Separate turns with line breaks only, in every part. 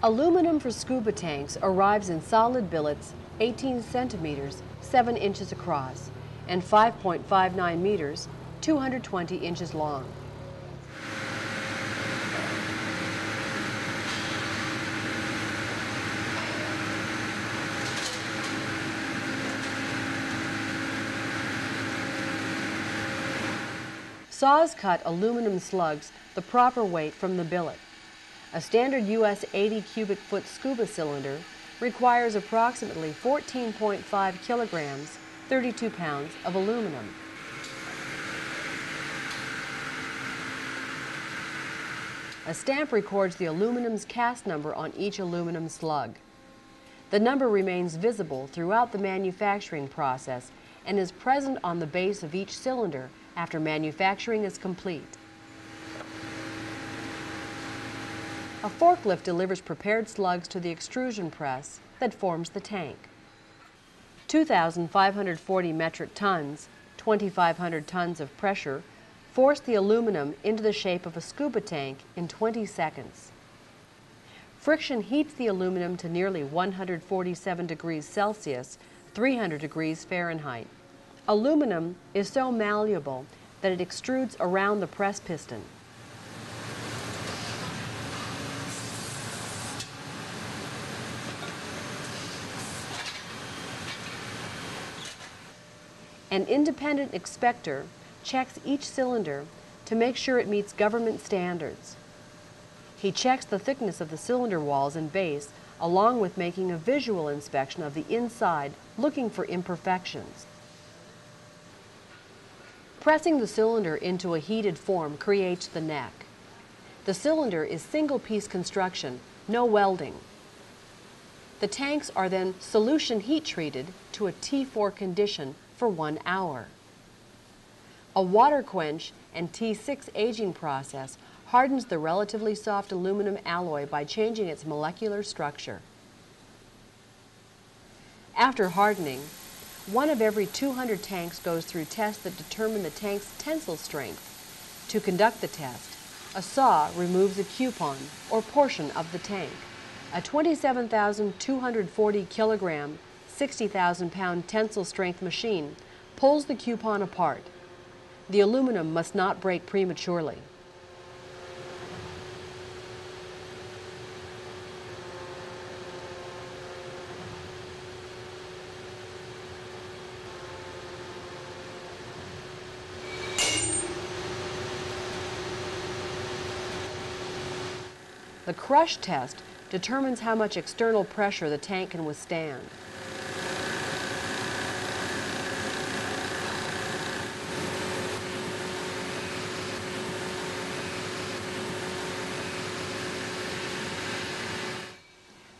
Aluminum for scuba tanks arrives in solid billets 18 centimeters, 7 inches across, and 5.59 meters, 220 inches long. Saws cut aluminum slugs the proper weight from the billet. A standard US 80 cubic foot scuba cylinder requires approximately 14.5 kilograms, 32 pounds of aluminum. A stamp records the aluminum's cast number on each aluminum slug. The number remains visible throughout the manufacturing process and is present on the base of each cylinder after manufacturing is complete. A forklift delivers prepared slugs to the extrusion press that forms the tank. 2,540 metric tons, 2,500 tons of pressure, force the aluminum into the shape of a scuba tank in 20 seconds. Friction heats the aluminum to nearly 147 degrees Celsius, 300 degrees Fahrenheit. Aluminum is so malleable that it extrudes around the press piston. An independent inspector checks each cylinder to make sure it meets government standards. He checks the thickness of the cylinder walls and base, along with making a visual inspection of the inside, looking for imperfections. Pressing the cylinder into a heated form creates the neck. The cylinder is single-piece construction, no welding. The tanks are then solution heat treated to a T4 condition for 1 hour. A water quench and T6 aging process hardens the relatively soft aluminum alloy by changing its molecular structure. After hardening, 1 of every 200 tanks goes through tests that determine the tank's tensile strength. To conduct the test, a saw removes a coupon or portion of the tank. A 27,240 kilogram, 60,000 pound tensile strength machine pulls the coupon apart. The aluminum must not break prematurely. The crush test determines how much external pressure the tank can withstand.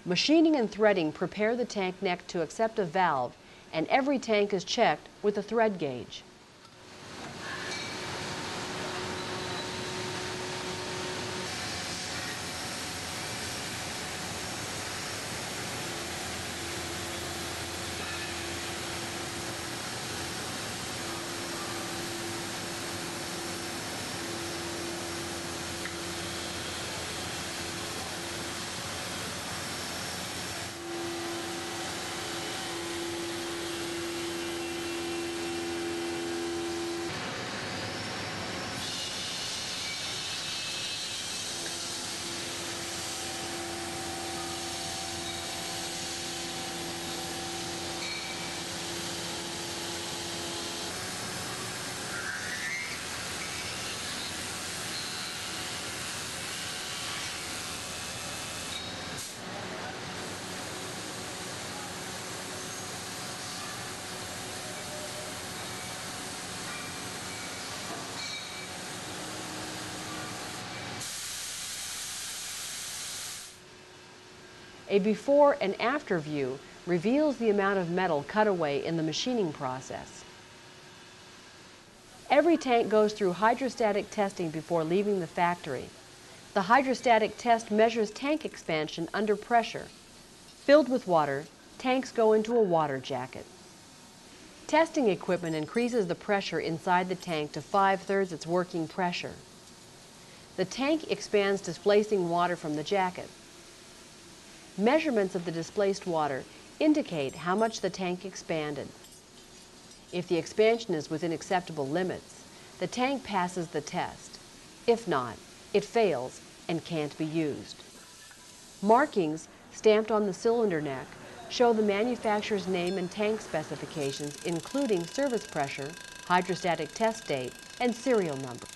Machining and threading prepare the tank neck to accept a valve, and every tank is checked with a thread gauge. A before and after view reveals the amount of metal cut away in the machining process. Every tank goes through hydrostatic testing before leaving the factory. The hydrostatic test measures tank expansion under pressure. Filled with water, tanks go into a water jacket. Testing equipment increases the pressure inside the tank to 5/3 its working pressure. The tank expands, displacing water from the jacket. Measurements of the displaced water indicate how much the tank expanded. If the expansion is within acceptable limits, the tank passes the test. If not, it fails and can't be used. Markings stamped on the cylinder neck show the manufacturer's name and tank specifications, including service pressure, hydrostatic test date, and serial number.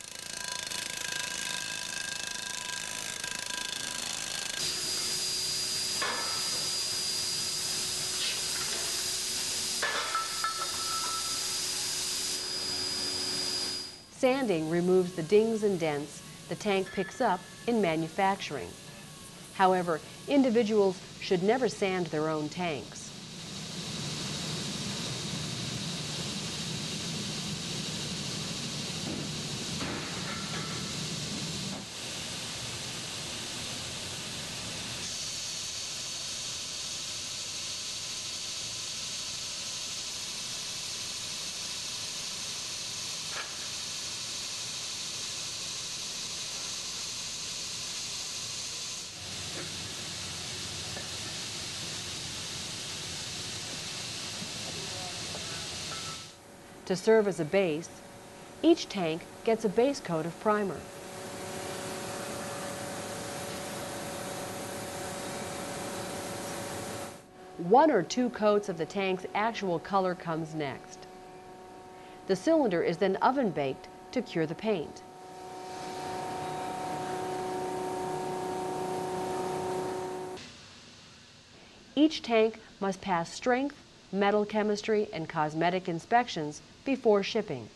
Sanding removes the dings and dents the tank picks up in manufacturing. However, individuals should never sand their own tanks. To serve as a base, each tank gets a base coat of primer. One or two coats of the tank's actual color comes next. The cylinder is then oven baked to cure the paint. Each tank must pass strength, metal chemistry, and cosmetic inspections before shipping.